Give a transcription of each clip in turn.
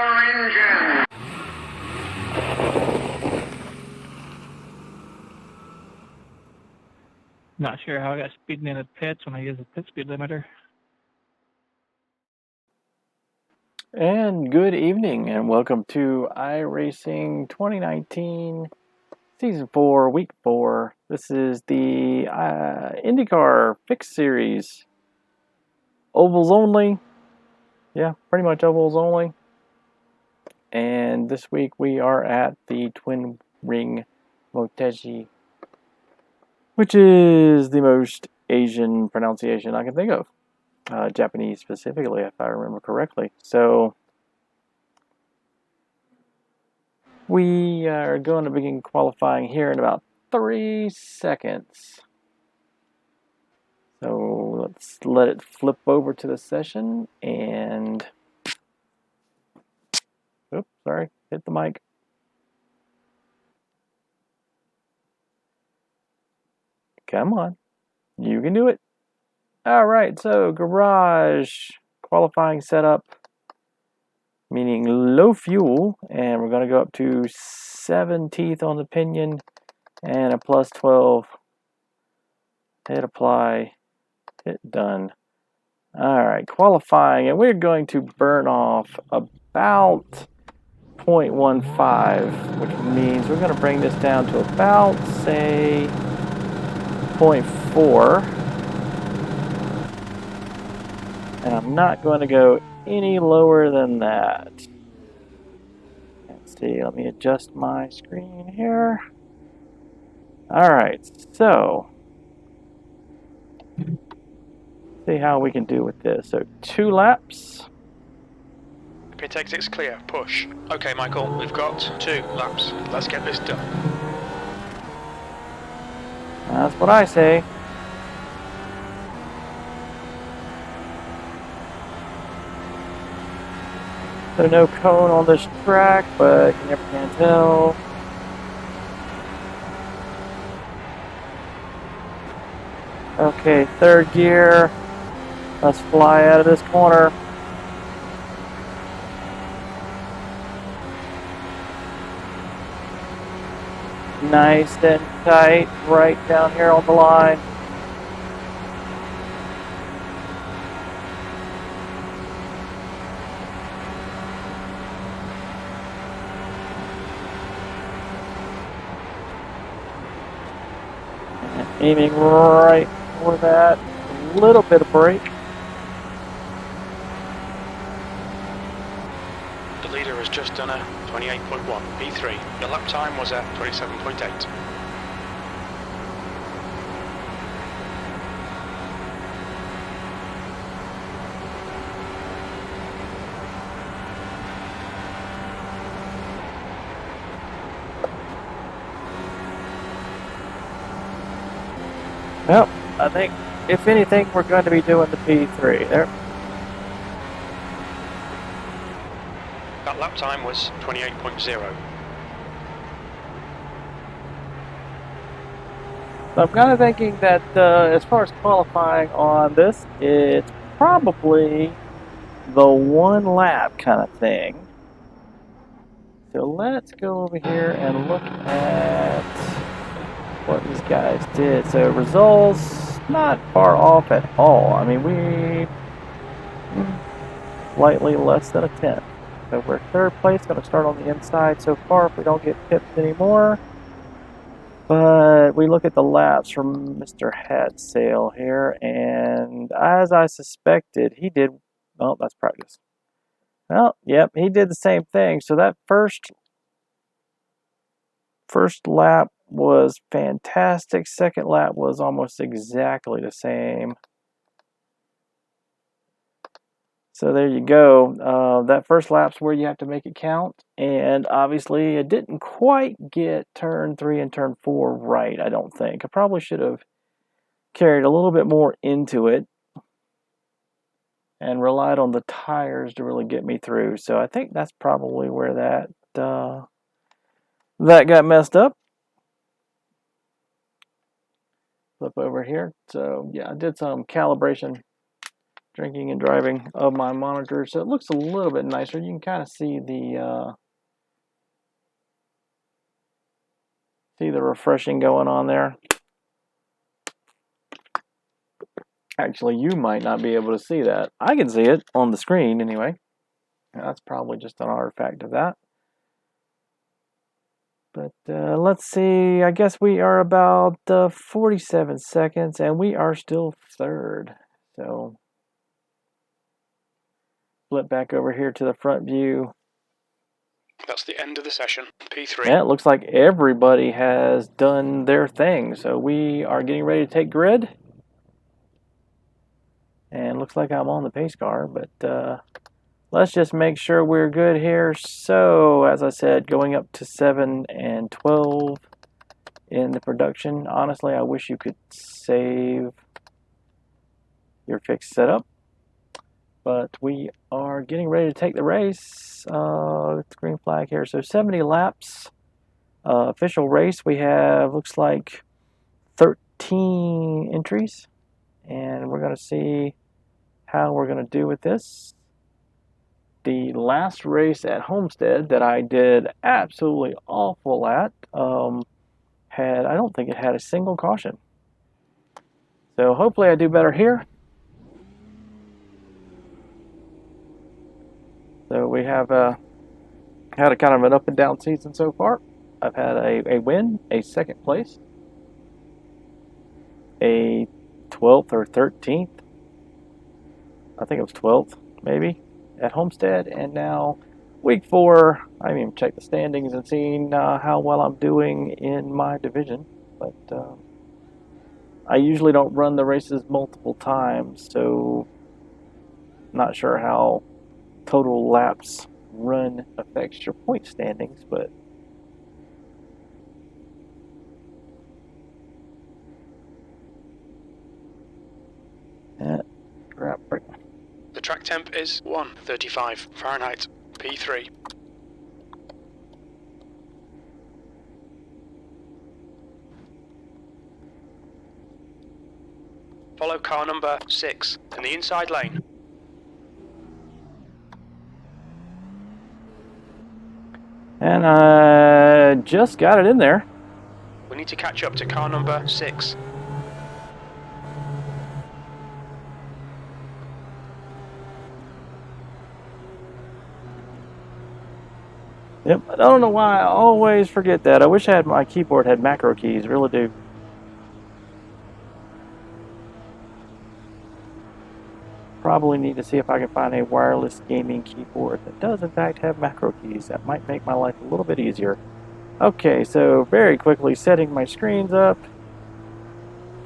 your engine. Not sure how I got speeding in the pits when I use the pit speed limiter. And good evening, and welcome to Iracing 2019, Season 4, Week 4. This is the Indycar Fixed Series. Ovals only. Yeah, pretty much ovals only. And this week we are at the Twin Ring Motegi, which is the most Asian pronunciation I can think of. Japanese specifically, if I remember correctly. So we are going to begin qualifying here in about 3 seconds. So let's let it flip over to the session and... Oops, sorry, hit the mic. Come on, you can do it. All right, so garage qualifying setup, meaning low fuel, and we're going to go up to 7 teeth on the pinion and a plus 12. Hit apply, hit done. All right, qualifying, and we're going to burn off about 0.15, which means we're going to bring this down to about, say, 0.4. And I'm not going to go any lower than that. Let's see, let me adjust my screen here. All right, so see how we can do with this. So 2 laps. Pit exit's clear. Push. Okay, Michael, we've got 2 laps. Let's get this done. That's what I say. So no cone on this track, but you never can tell. Okay, 3rd gear. Let's fly out of this corner. Nice and tight, right down here on the line. And aiming right for that. A little bit of brake. The leader has just done a 28.1 P3. The lap time was at 27.8. Well, I think, if anything, we're going to be doing the P3 there. That lap time was 28.0. So I'm kind of thinking that as far as qualifying on this, it's probably the 1 lap kind of thing. So let's go over here and look at what these guys did. So results, not far off at all. I mean, we slightly less than a 10. So we're 3rd place, going to start on the inside so far if we don't get pipped anymore. But we look at the laps from Mr. Hadsail here, and as I suspected, he did, well, that's practice. Well, yep, he did the same thing. So that first lap was fantastic. 2nd lap was almost exactly the same. So there you go. That first lap's where you have to make it count. And obviously it didn't quite get turn 3 and turn 4 right, I don't think. I probably should have carried a little bit more into it and relied on the tires to really get me through. So I think that's probably where that got messed up. Flip over here. So yeah, I did some calibration drinking and driving of my monitor, so it looks a little bit nicer. You can kind of see the refreshing going on there. Actually, you might not be able to see that. I can see it on the screen anyway. That's probably just an artifact of that. But let's see. I guess we are about 47 seconds, and we are still third. So flip back over here to the front view. That's the end of the session. P3. Yeah, it looks like everybody has done their thing. So we are getting ready to take grid. And looks like I'm on the pace car, but let's just make sure we're good here. So, as I said, going up to 7 and 12 in the production. Honestly, I wish you could save your fixed setup. But we are getting ready to take the race. It's green flag here. So 70 laps. Official race, we have, looks like 13 entries. And we're going to see how we're going to do with this. The last race at Homestead that I did absolutely awful at, I don't think it had a single caution. So hopefully I do better here. So we have had a kind of an up and down season so far. I've had a win, a second place, a 12th or 13th. I think it was 12th, maybe, at Homestead. And now week 4, I haven't even checked the standings and seen how well I'm doing in my division. But I usually don't run the races multiple times, so not sure how total laps run affects your point standings, but The track temp is 135 Fahrenheit, P3. Follow car number 6 in the inside lane. And I just got it in there. We need to catch up to car number 6. Yep, I don't know why I always forget that. I wish I had my keyboard had macro keys, really do. Probably need to see if I can find a wireless gaming keyboard that does in fact have macro keys. That might make my life a little bit easier. Okay, so very quickly setting my screens up.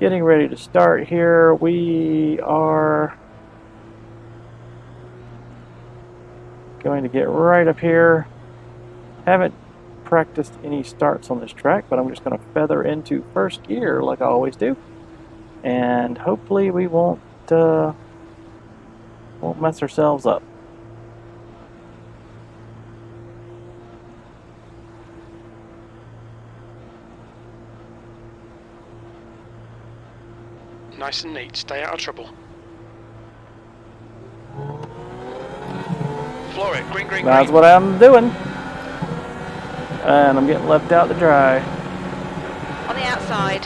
Getting ready to start here. We are going to get right up here. Haven't practiced any starts on this track, but I'm just going to feather into first gear like I always do. And hopefully we won't mess ourselves up. Nice and neat, stay out of trouble. Floor it, green, green, That's green. what I'm doing. And I'm getting left out to dry. On the outside.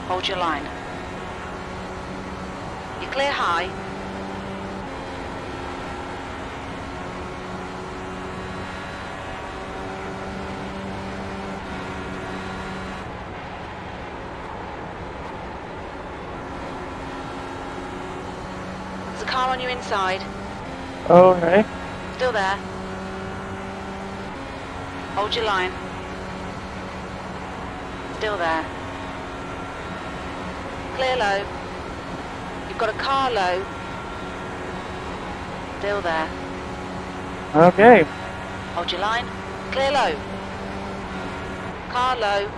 Hold your line. You clear high. There's a car on your inside. Okay. Still there. Hold your line. Still there. Clear low. You've got a car low. Still there. Okay. Hold your line. Clear low. Car low.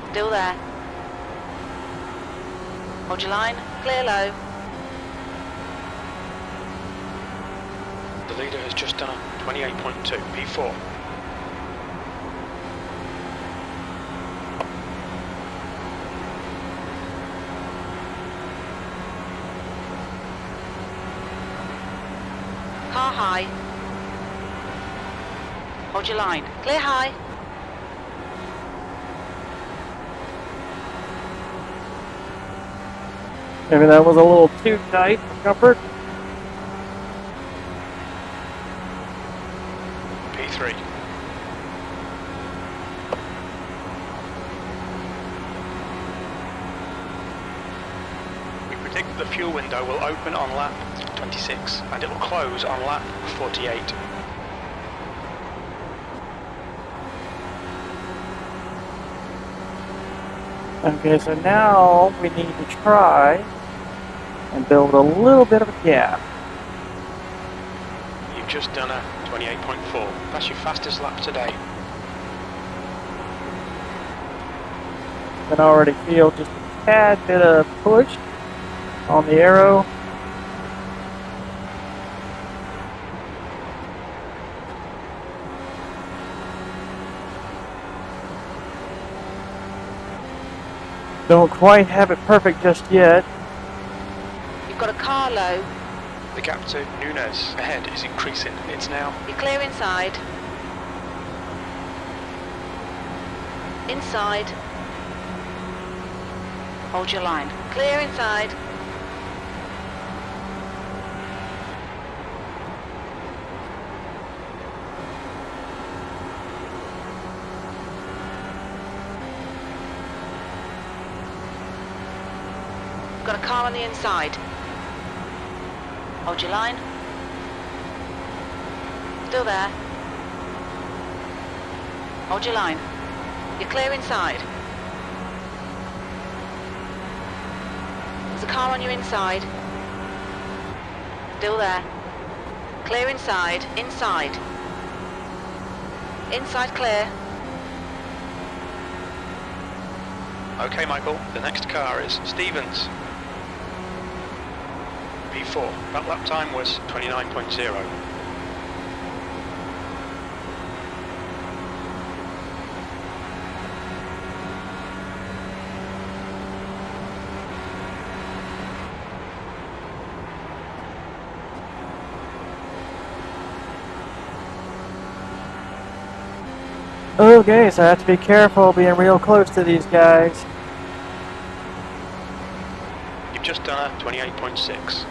Still there. Hold your line. Clear low. The leader has just done a 28.2, P4. car high. Hold your line. Clear high. Maybe that was a little too tight for comfort. P3. We predict that the fuel window will open on lap 26 and it will close on lap 48. Okay, so now we need to try and build a little bit of a gap. You've just done a 28.4. That's your fastest lap today. I can already feel just a tad bit of push on the aero. Don't quite have it perfect just yet. You've got a car low. The gap to Nunes ahead is increasing. It's now You're clear inside. Inside. Hold your line. Clear inside. Got a car on the inside. Hold your line. Still there. Hold your line. You're clear inside. There's a car on your inside. Still there. Clear inside. Inside. Inside clear. okay, Michael. The next car is Stevens. P4. That lap time was 29.0. Okay, so I have to be careful being real close to these guys. You've just done a 28.6.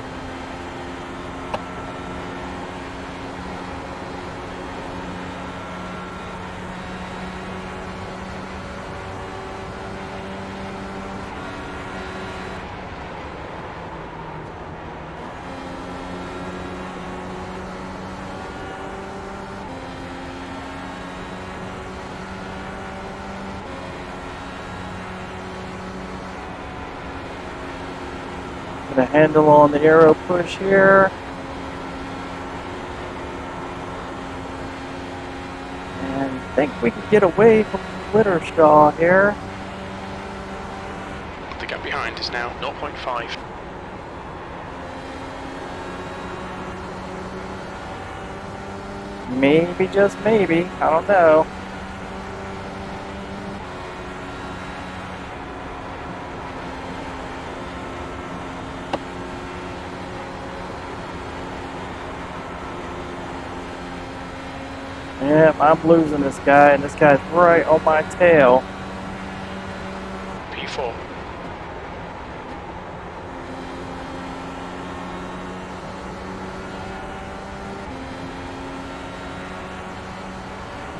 Put a handle on the aero push here. And I think we can get away from the litter straw here. The gap behind is now 0.5. Maybe, just maybe, I don't know. Yep, I'm losing this guy, and this guy's right on my tail. P4.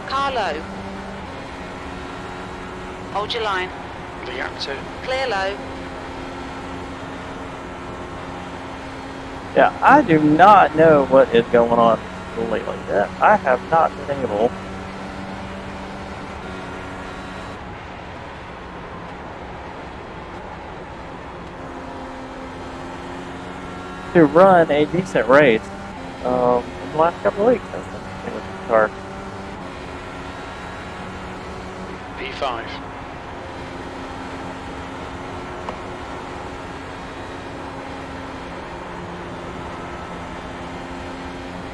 Carlo. Hold your line. The gap to Clear low. Yeah, I do not know what is going on lately. I have not been able to run a decent race in the last couple of weeks. That's the thing with the car. P5.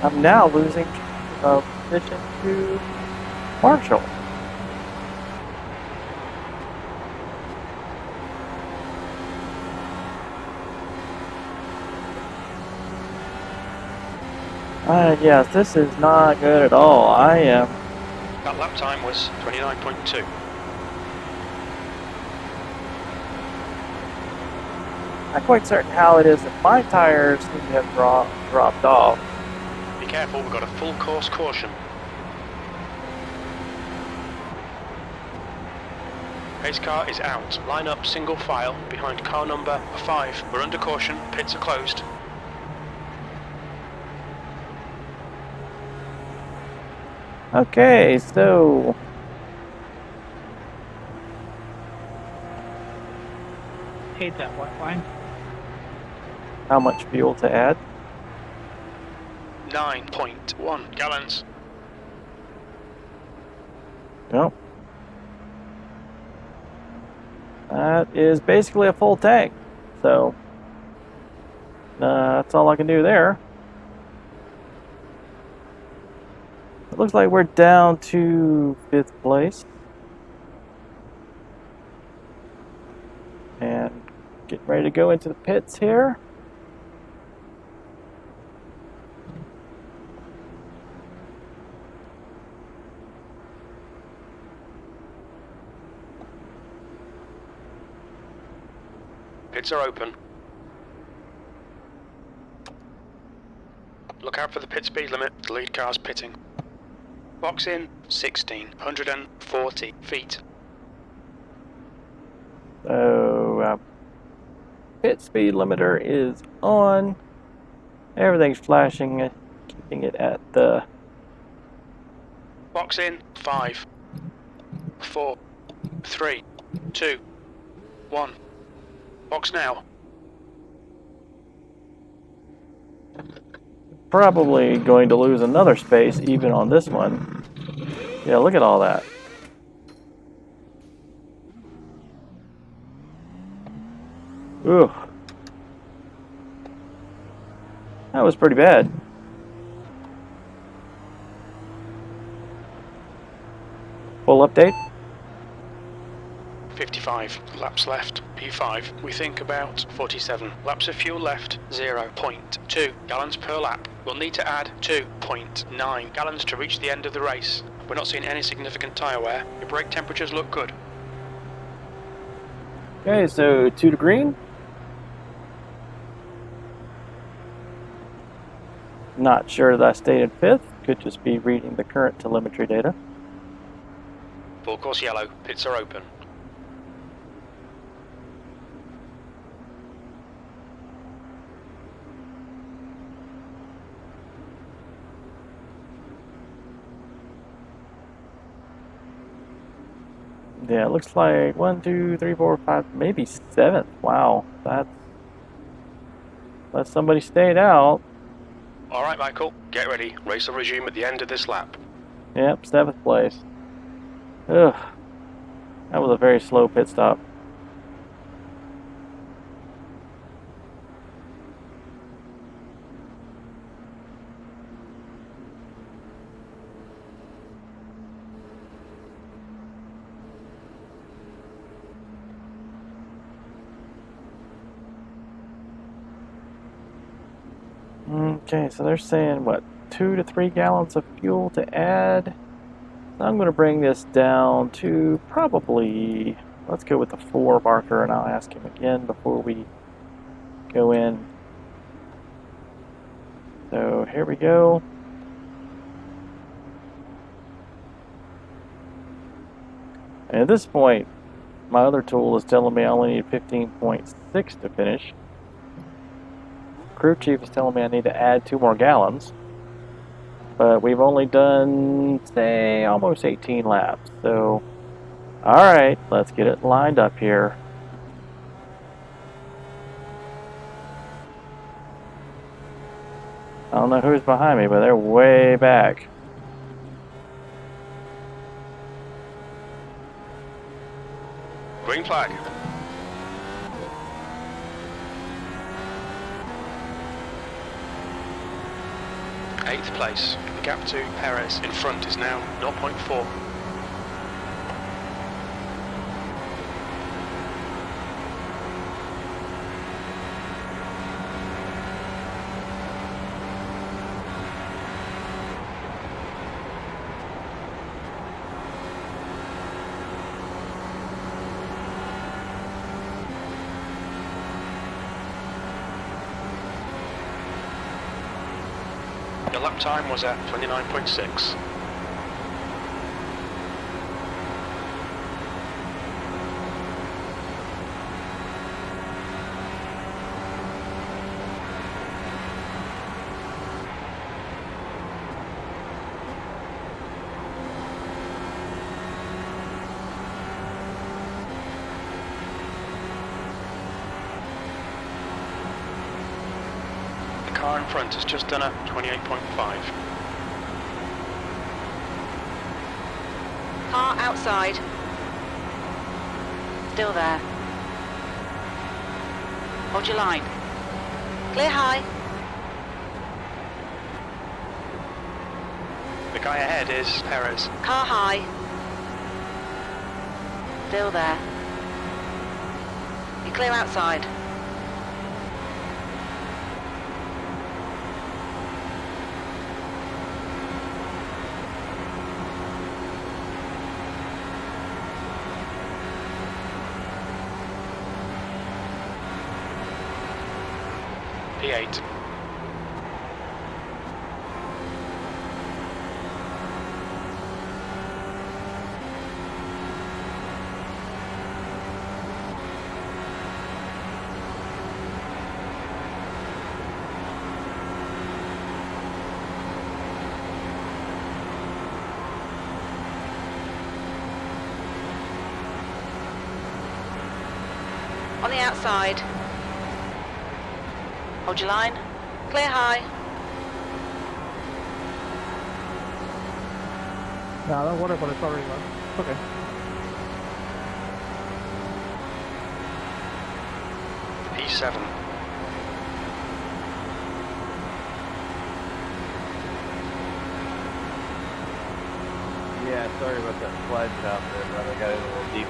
I'm now losing position to Marshall. Yes, this is not good at all. I am. That lap time was 29.2. Not quite certain how it is that my tires seem to have dropped off. Be careful, we've got a full course caution. Pace car is out. Line up single file behind car number 5. We're under caution, pits are closed. Okay, so Hate that white line. how much fuel to add? 9.1 gallons. Nope. That is basically a full tank. So that's all I can do there. It looks like we're down to 5th place. And getting ready to go into the pits here. Pits are open. Look out for the pit speed limit. The lead car's pitting. Box in 1,640 feet. So pit speed limiter is on. Everything's flashing, keeping it at the. Box in 5, 4, 3, 2, 1. Box now. Probably going to lose another space even on this one. Yeah, look at all that. Ooh. That was pretty bad. Full update. 55 laps left. P5, we think about 47. Laps of fuel left, 0.2 gallons per lap. We'll need to add 2.9 gallons to reach the end of the race. We're not seeing any significant tyre wear. Your brake temperatures look good. Okay, so 2 to green. Not sure that I stayed in 5th. Could just be reading the current telemetry data. Full course yellow, pits are open. Yeah, it looks like 1, 2, 3, 4, 5, maybe 7th. Wow, that's somebody stayed out. Alright Michael, get ready. Race will resume at the end of this lap. Yep, 7th place. Ugh, that was a very slow pit stop. Okay, so they're saying, what, 2 to 3 gallons of fuel to add? So I'm going to bring this down to probably, let's go with the 4 marker, and I'll ask him again before we go in. So here we go. And at this point, my other tool is telling me I only need 15.6 to finish. Crew chief is telling me I need to add 2 more gallons. But we've only done, say, almost 18 laps. So, alright, let's get it lined up here. I don't know who's behind me, but they're way back. Green flag. Eighth place. The gap to Perez in front is now 0.4. Your lap time was at 29.6. The car in front has just done a 28.5. Car outside. Still there. Hold your line. Clear high. The guy ahead is Perez. Car high. Still there. You clear outside. P8. On the outside. Hold your line. Clear high. No, don't worry about it, sorry, man. Okay. P7. Yeah, sorry about that slide job there, brother. Got it a little deep.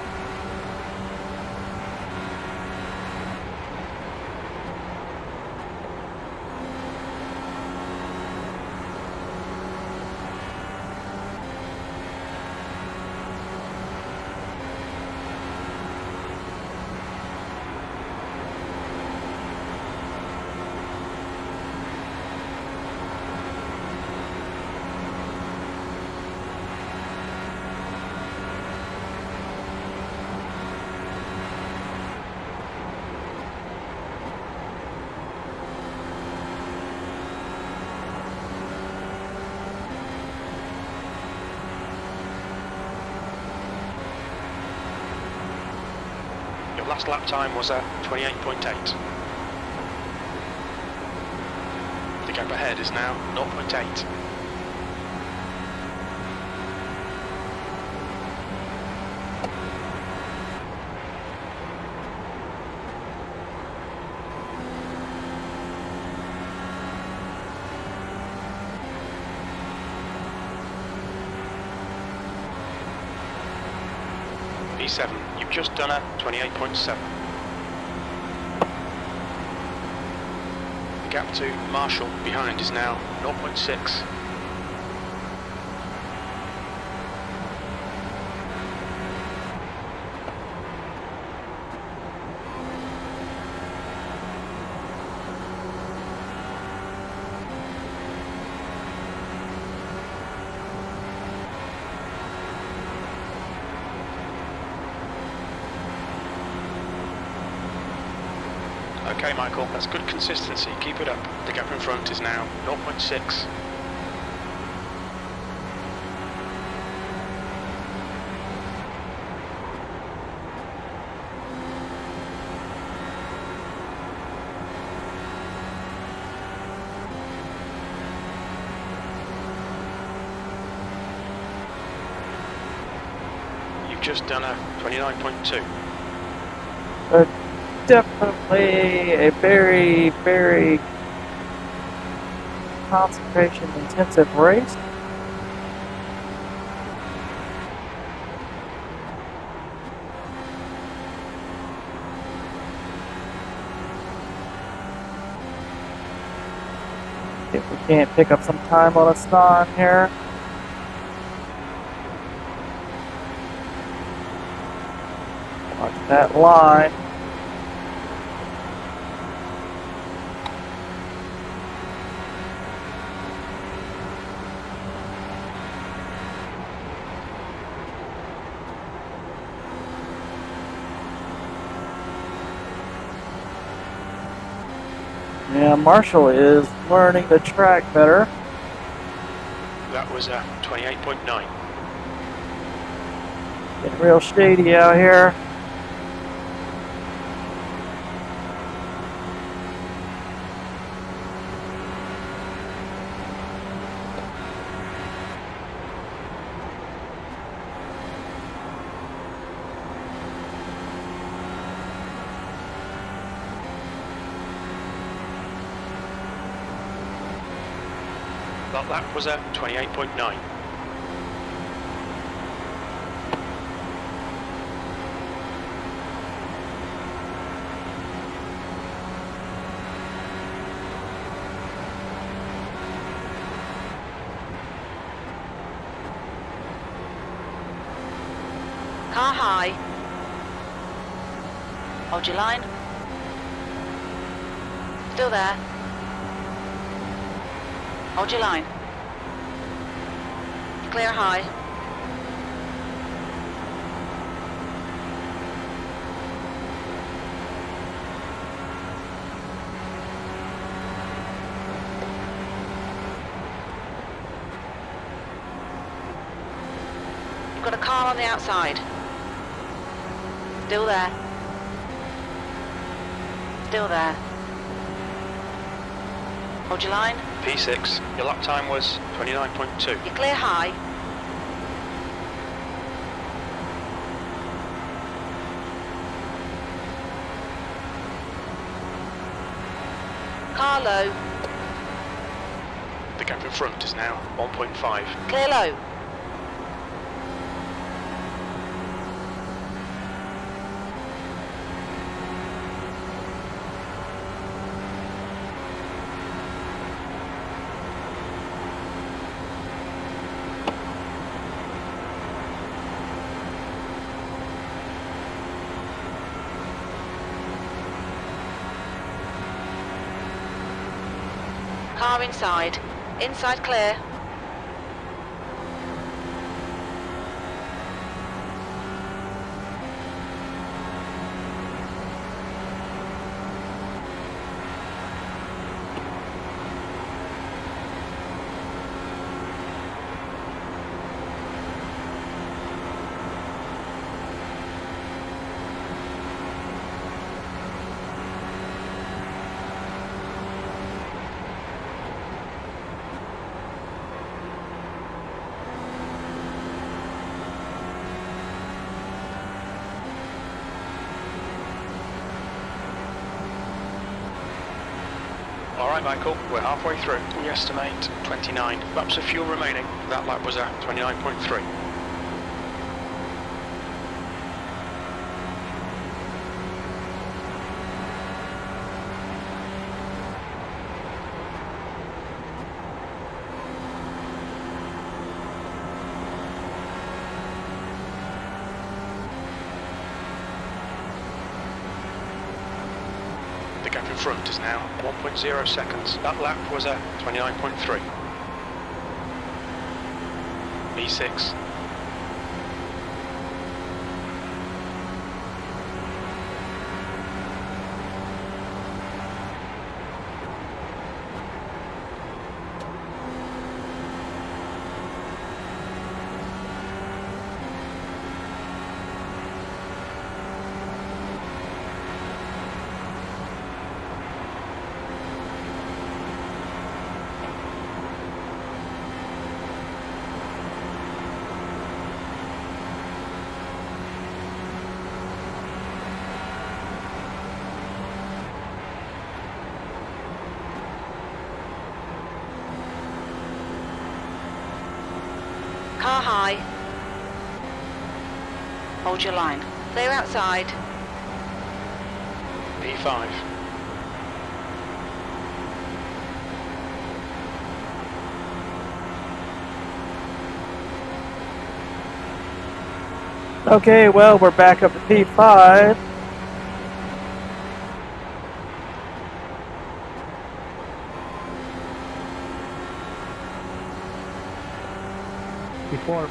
Your last lap time was at 28.8. The gap ahead is now 0.8. P7, you've just done a 28.7. The gap to Marshall behind is now 0.6. Okay, Michael, that's good consistency. Keep it up. The gap in front is now 0.6. You've just done a 29.2. Definitely a very, very concentration intensive race. If we can't pick up some time on a stun here. Watch that line. Yeah, Marshall is learning the track better. That was 28.9. Getting real shady out here. That lap was 28.9. Car high. Hold your line. Still there. Hold your line. Clear high. You've got a car on the outside. Still there. Still there. Hold your line. P6, your lap time was 29.2. You clear high. Car low. The gap in front is now 1.5. Clear low. Car inside. Inside clear. Alright Michael, we're halfway through. We estimate 29 laps of fuel remaining. That lap was at 29.3. The gap in front is now 1.0 seconds. That lap was at 29.3. V6. Car high. Hold your line. Clear outside. P5. Okay, well, we're back up to P5.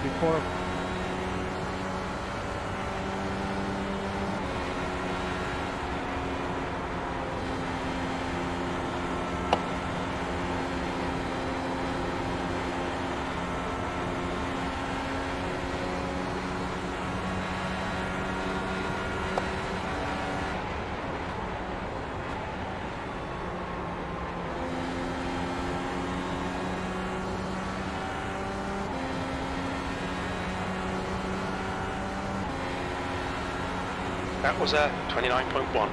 Before. That was a 29.1.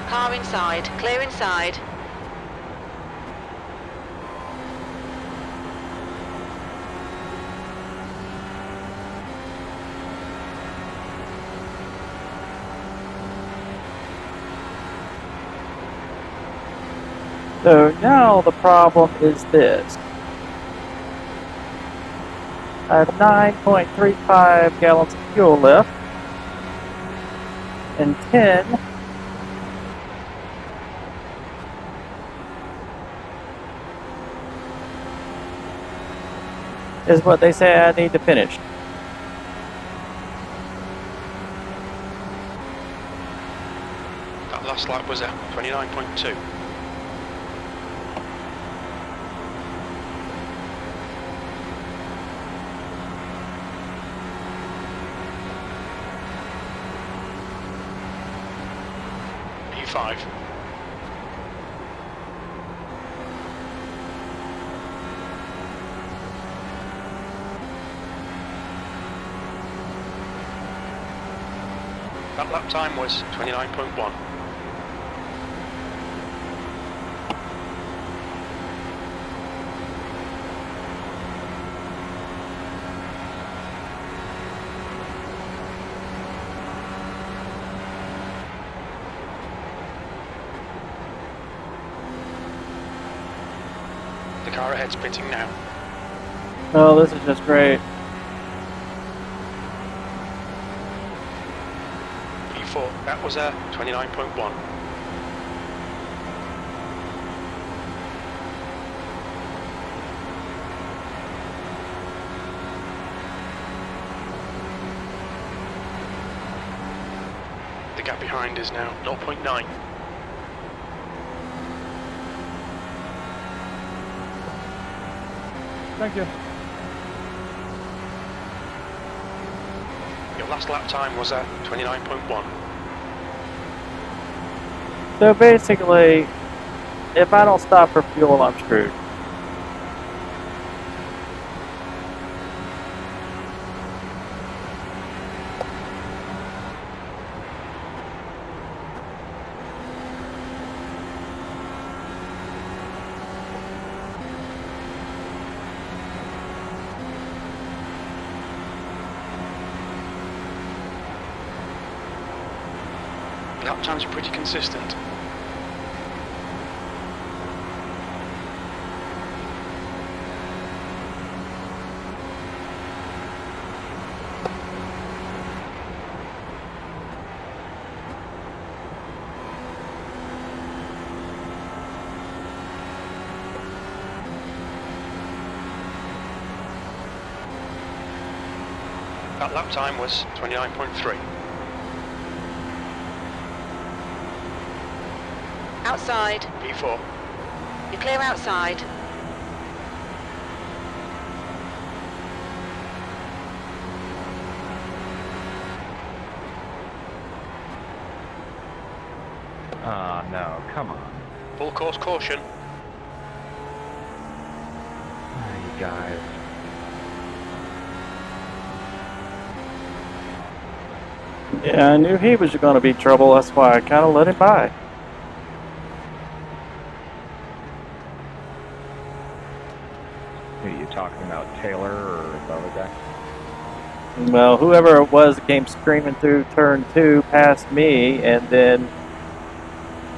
Car inside, clear inside. So now the problem is this. I have 9.35 gallons of fuel left, and 10 is what they say I need to finish. That last lap was a 29.2. P5. That lap time was 29.1. The car ahead's pitting now. Oh, this is just great. P4, that was a 29.1. The gap behind is now 0.9. Thank you. Your last lap time was a 29.1. So basically, if I don't stop for fuel, I'm screwed. Lap times are pretty consistent. That lap time was 29.3. Outside. P4. You're clear outside. Oh, no, come on. Full course caution. Oh, you guys. Yeah, I knew he was going to be trouble. That's why I kind of let him by. Who are you talking about, Taylor or the other guy? Well, whoever it was that came screaming through turn 2 past me, and then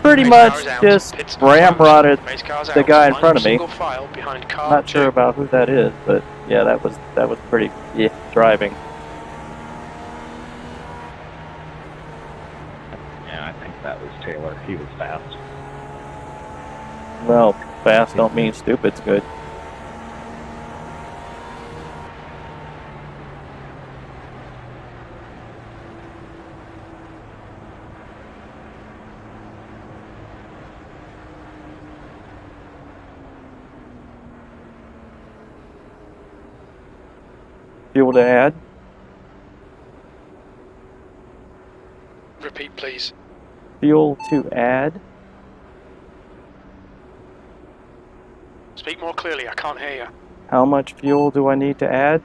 pretty Race much car is out. just Pits ramrodded closed. Race car's the out. guy in Line front of me. Single file behind car Not sure 2. about who that is, but yeah, that was pretty driving. Yeah, I think that was Taylor. He was fast. Well, fast don't mean stupid's good. Fuel to add? Repeat, please. Fuel to add? Speak more clearly, I can't hear you. How much fuel do I need to add?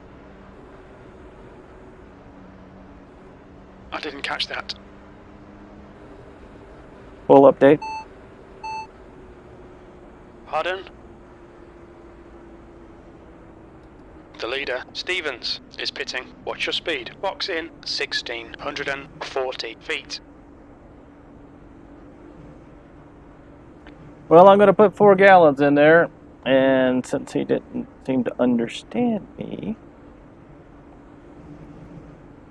I didn't catch that. Full update. Pardon? The leader, Stevens, is pitting. Watch your speed. Box in 1,640 feet. Well, I'm going to put 4 gallons in there, and since he didn't seem to understand me,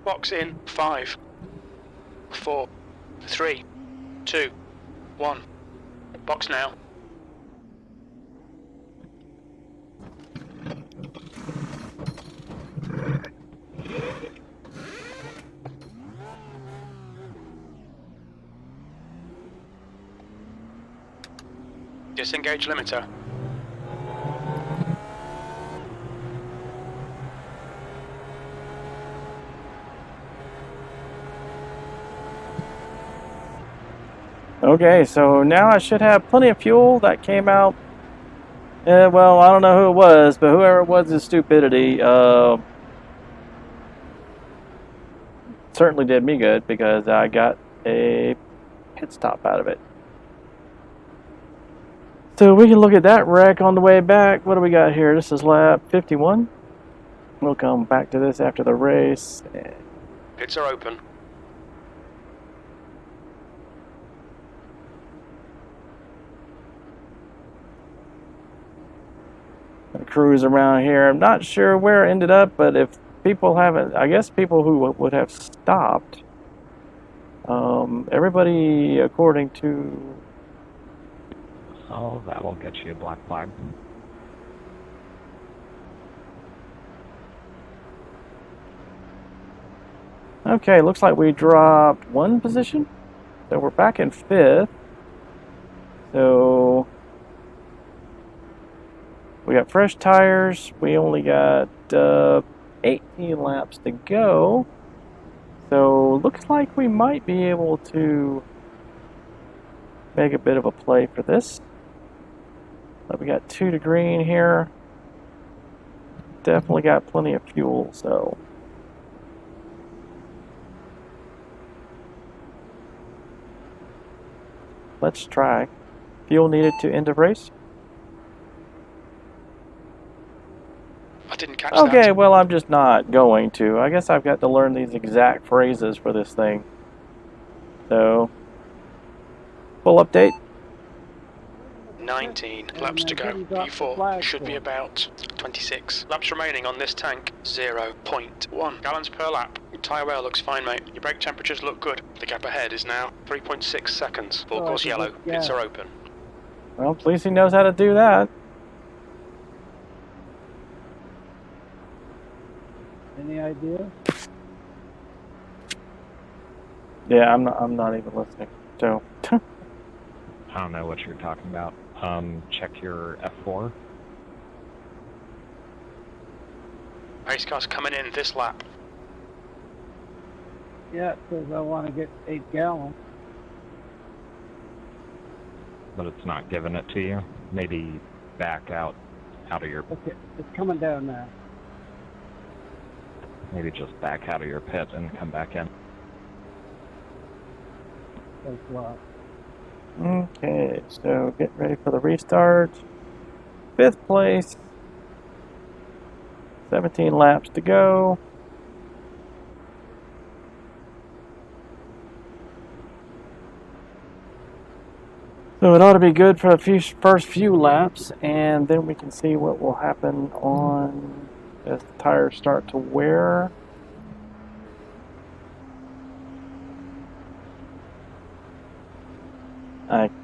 Box in 5, 4, 3, 2, 1. Box now. Disengage limiter. okay, so now I should have plenty of fuel. That came out, well, I don't know who it was, but whoever it was is stupidity. Certainly did me good because I got a pit stop out of it. So we can look at that wreck on the way back. What do we got here? This is lap 51. We'll come back to this after the race. Pits are open. Cruise around here. I'm not sure where it ended up, but if people haven't, I guess people who would have stopped, everybody according to... Oh, that will get you a black flag. Okay, looks like we dropped 1 position. So we're back in 5th. So we got fresh tires. We only got 18 laps to go. So looks like we might be able to make a bit of a play for this. But we got 2 to green here. Definitely got plenty of fuel, so let's try. Fuel needed to end of race. I didn't catch Okay, that. well, I'm just not going to. I guess I've got to learn these exact phrases for this thing. So, full update. 19 laps to go. P4 should be about 26. Laps remaining on this tank, 0.1 gallons per lap. Tyre wear looks fine, mate. Your brake temperatures look good. The gap ahead is now 3.6 seconds. Full course yellow. Pits are open. Well, at least he knows how to do that. Any idea? Yeah, I'm not even listening. So, I don't know what you're talking about. Check your F4. Race car's coming in this lap. Yeah, it says I want to get 8 gallons. But it's not giving it to you. Maybe back out of your... Okay, it's coming down now. Maybe just back out of your pit and come back in. Thanks a lot. okay, so get ready for the restart. 5th place. 17 laps to go. So it ought to be good for the first few laps, and then we can see what will happen on as the tires start to wear.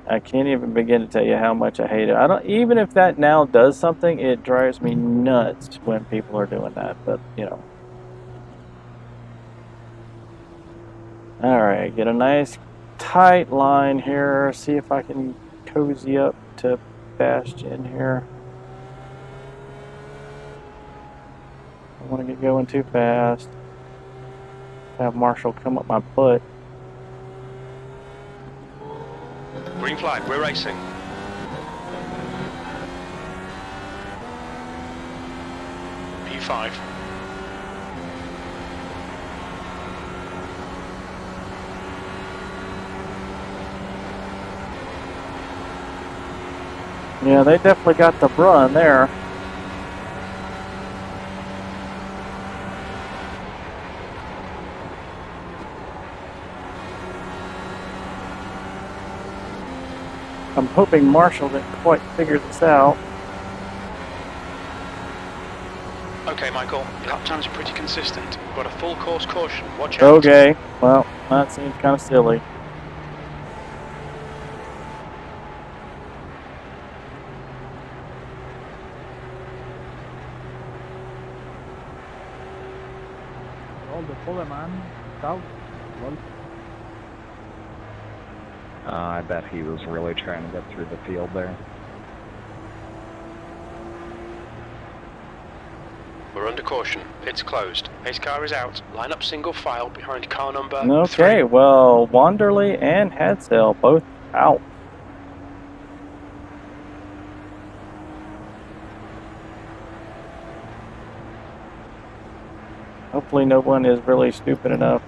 I can't even begin to tell you how much I hate it. Even if that now does something, it drives me nuts when people are doing that, but you know. Alright, get a nice tight line here. See if I can cozy up to Bastion here. I don't want to get going too fast. Have Marshall come up my butt. Green flag, we're racing. P5. Yeah, they definitely got the run there. I'm hoping Marshall didn't quite figure this out. Okay, Michael, your lap times are pretty consistent. We've got a full course caution. Watch out. Okay, well, that seems kind of silly. All the Pullman, south, well, I bet he was really trying to get through the field there. We're under caution. Pit's closed. Pace car is out. Line up single file behind car number 3. Okay, well, Wanderley and Hadsell both out. Hopefully no one is really stupid enough.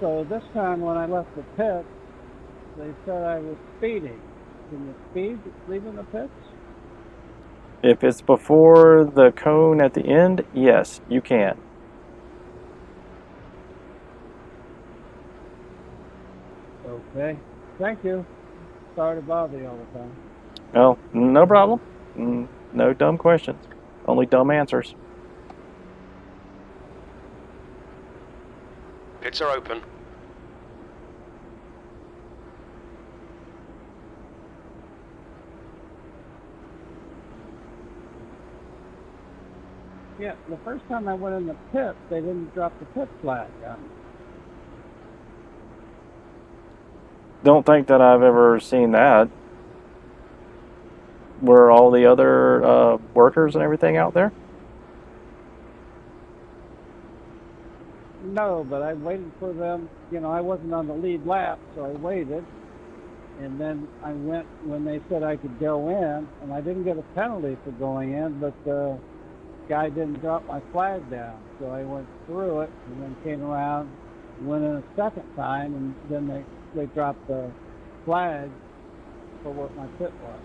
So this time when I left the pit, they said I was speeding. Can you speed leaving the pits? If it's before the cone at the end, yes, you can. Okay. Thank you. Sorry to bother you all the time. Oh, no problem. No dumb questions. Only dumb answers. Pits are open. Yeah, the first time I went in the pit, they didn't drop the pit flag on me. Don't think that I've ever seen that. Were all the other workers and everything out there? No, but I waited for them. You know, I wasn't on the lead lap, so I waited. And then I went when they said I could go in, and I didn't get a penalty for going in, but the guy didn't drop my flag down. So I went through it and then came around, went in a second time, and then they dropped the flag for what my pit was.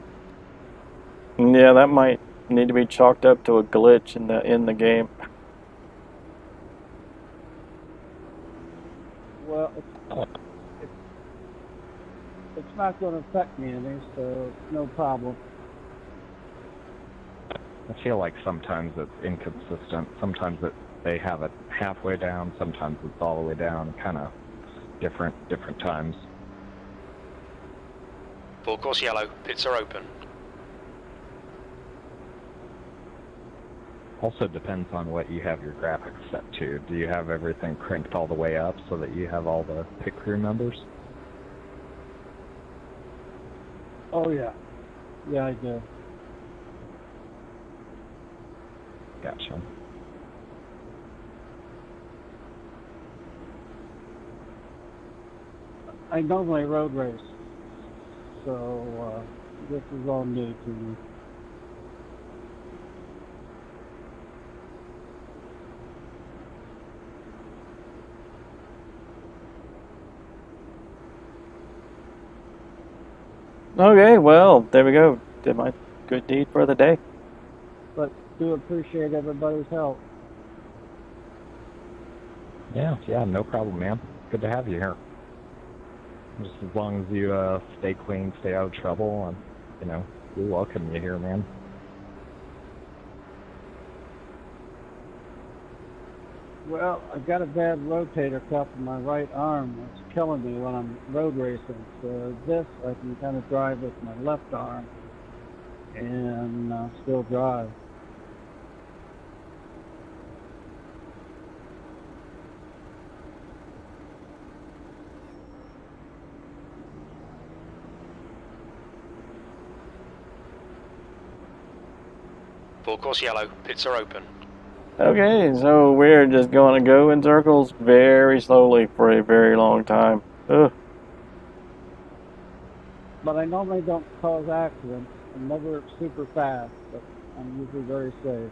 Yeah, that might need to be chalked up to a glitch in the game. Well, it's not going to affect me any, so no problem. I feel like sometimes it's inconsistent. Sometimes they have it halfway down. Sometimes it's all the way down. Kind of different times. Full course yellow. Pits are open. Also depends on what you have your graphics set to. Do you have everything cranked all the way up so that you have all the pit crew numbers? Oh, yeah. Yeah, I do. Gotcha. I normally road race, so this is all new to me. Okay, well, there we go. Did my good deed for the day. But do appreciate everybody's help. Yeah, no problem, man. Good to have you here. Just as long as you stay clean, stay out of trouble, and, you know, we welcome you here, man. Well, I've got a bad rotator cuff in my right arm. It's killing me when I'm road racing. So this, I can kind of drive with my left arm and still drive. Full course yellow. Pits are open. Okay, so we're just going to go in circles very slowly for a very long time. Ugh. But I normally don't cause accidents. I'm never super fast, but I'm usually very safe.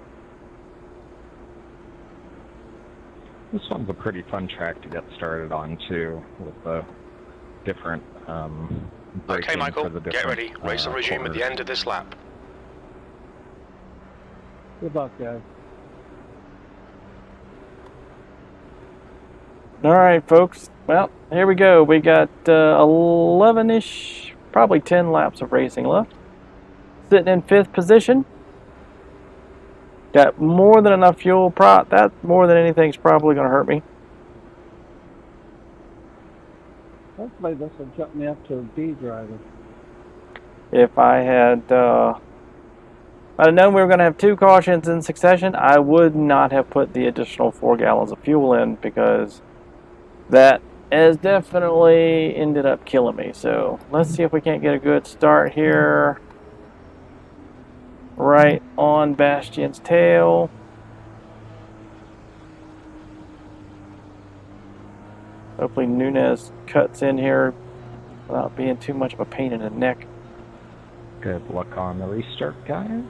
This one's a pretty fun track to get started on too, with the different braking Okay, Michael, for the get different, ready. Race will resume at the end of this lap. Good luck, guys. All right, folks. Well, here we go. We got 11-ish, probably 10 laps of racing left. Sitting in 5th position. Got more than enough fuel. That more than anything's probably going to hurt me. Hopefully this will jump me up to a B driver. If I had I'd have known we were going to have 2 cautions in succession, I would not have put the additional 4 gallons of fuel in, because that has definitely ended up killing me. So let's see if we can't get a good start here. Right on Bastion's tail. Hopefully Nunez cuts in here without being too much of a pain in the neck. Good luck on the restart, guys.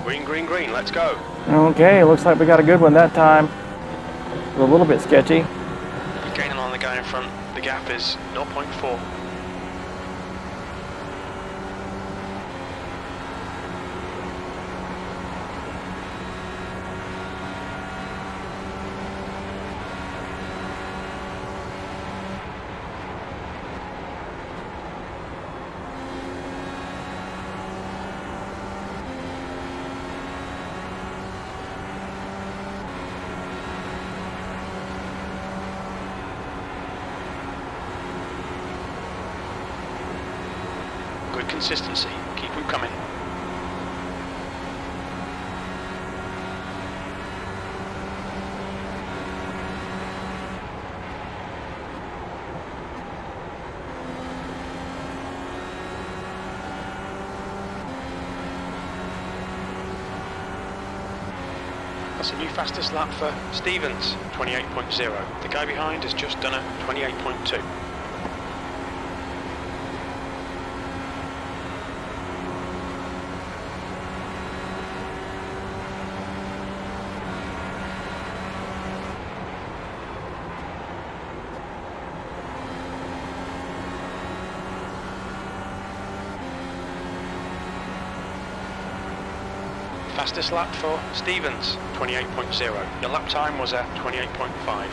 Green, green, green, let's go. Okay, looks like we got a good one that time. A little bit sketchy. Gaining on the guy in front. The gap is 0.4. Good consistency. Keep them coming. That's a new fastest lap for Stevens, 28.0. The guy behind has just done a 28.2. Fastest lap for Stevens, 28.0. Your lap time was at 28.5.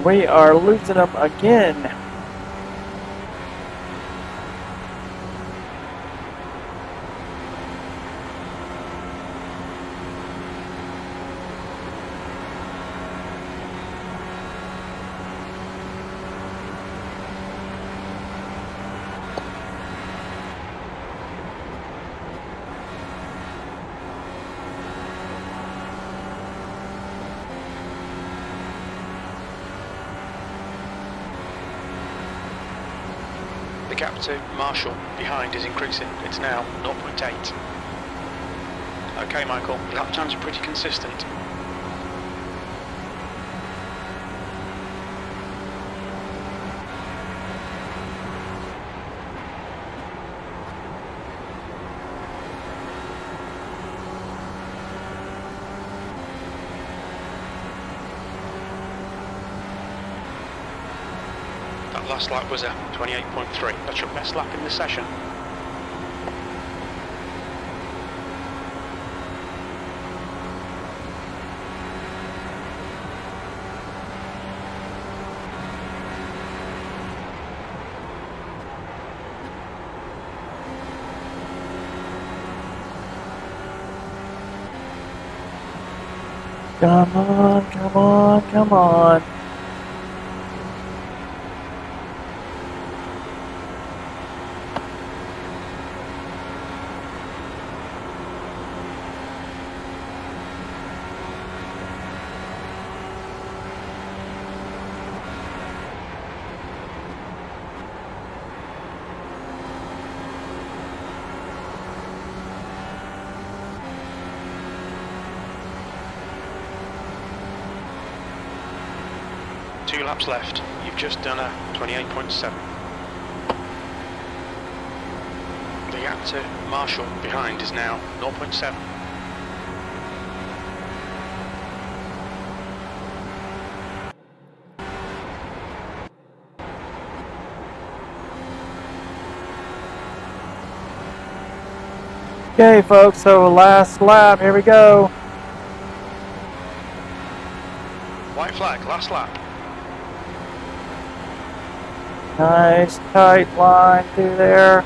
We are losing them again. The gap to Marshall behind is increasing. It's now 0.8. Okay, Michael, lap times are pretty consistent. Last lap was a 28.3. That's your best lap in the session. Come on, come on, come on. Two laps left. You've just done a 28.7. The gap to Marshall behind is now 0.7. Okay, folks, so last lap, here we go. White flag, last lap. Nice tight line through there.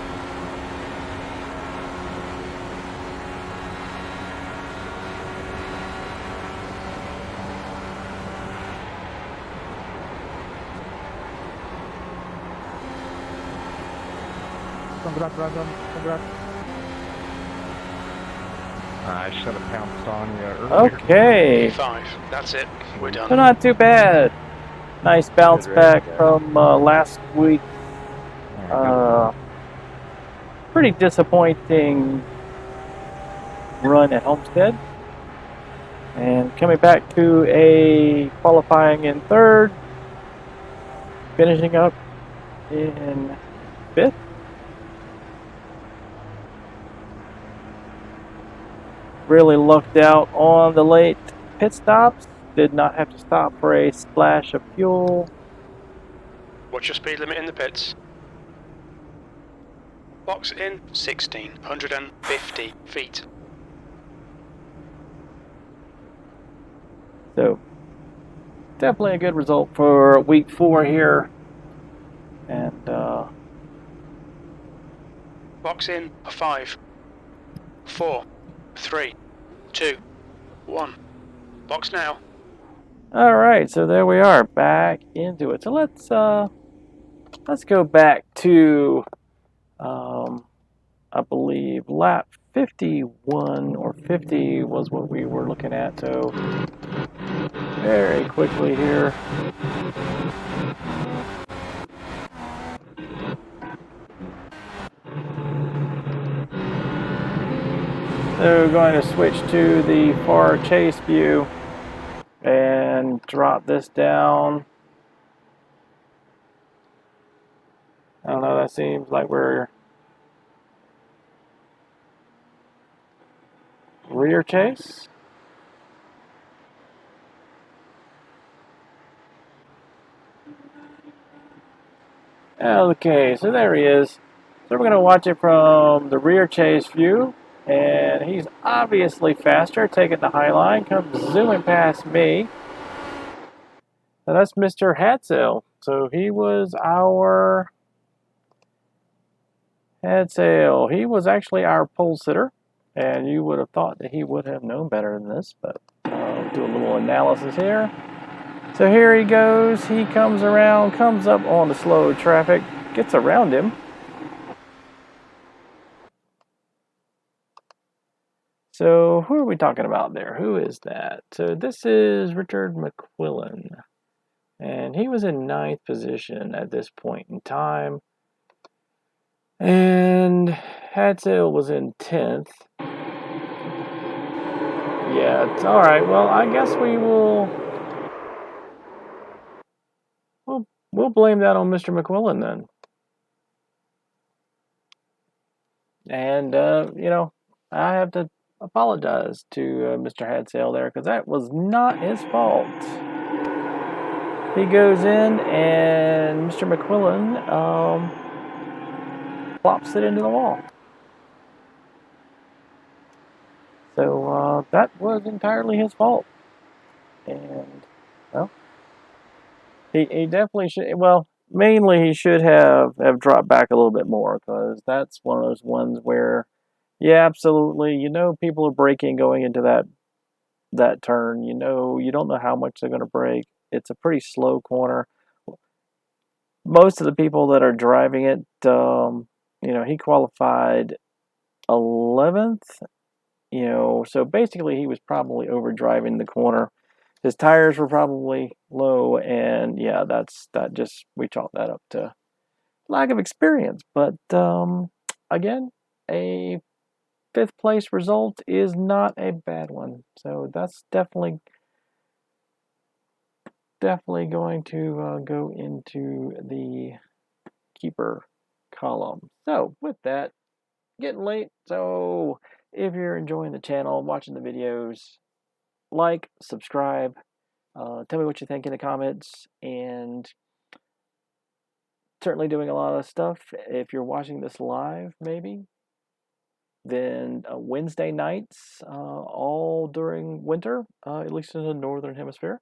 Congrats, Brandon. Congrats. I should have pounced on you earlier. Okay, P5. That's it. We're done. so not too bad. Nice bounce Good back race, from last week. Pretty disappointing run at Homestead. And coming back to a qualifying in third, finishing up in fifth. Really lucked out on the late pit stops. Did not have to stop for a splash of fuel. What's your speed limit in the pits? Box in 1650 feet. So definitely a good result for week 4 here. And Box in a 5, 4, 3, 2, 1. Box now. all right, so there we are, back into it. So let's go back to I believe lap 51 or 50 was what we were looking at. So very quickly here. So we're going to switch to the far chase view and drop this down. I don't know, that seems like we're rear chase. Okay, so there he is. So we're going to watch it from the rear chase view. And he's obviously faster, taking the high line, comes zooming past me. So that's Mr. Hatsail. So he was our Hatsail. He was actually our pole sitter. And you would have thought that he would have known better than this, but do a little analysis here. So here he goes. He comes around, comes up on the slow traffic, gets around him. So who are we talking about there? Who is that? So this is Richard McQuillan. And he was in 9th position at this point in time. And Hatsail was in 10th. Yeah, it's all right. Well, I guess we'll blame that on Mr. McQuillan then. And you know, I have to apologize to Mr. Hatsail there because that was not his fault. he goes in and Mr. McQuillan plops it into the wall. So that was entirely his fault. And, well, he definitely should, well, mainly he should have dropped back a little bit more, because that's one of those ones where, yeah, absolutely, you know people are braking going into that turn. You know, you don't know how much they're going to brake. It's a pretty slow corner. Most of the people that are driving it, you know, he qualified 11th, you know, so basically he was probably over driving the corner. His tires were probably low, and yeah, we chalk that up to lack of experience. But again, a 5th place result is not a bad one. So that's definitely going to go into the keeper column. So with that, getting late. So if you're enjoying the channel, watching the videos, like, subscribe, tell me what you think in the comments, and certainly doing a lot of stuff. If you're watching this live, maybe, then Wednesday nights, all during winter, at least in the northern hemisphere,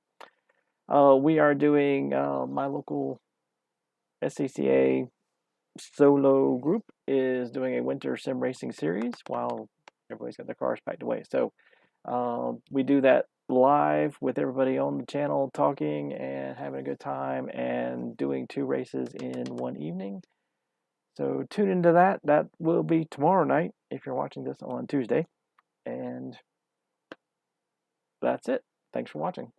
we are doing my local SCCA solo group is doing a winter sim racing series while everybody's got their cars packed away. So we do that live with everybody on the channel, talking and having a good time, and doing 2 races in one evening. So tune into that. That will be tomorrow night if you're watching this on Tuesday. And that's it. Thanks for watching.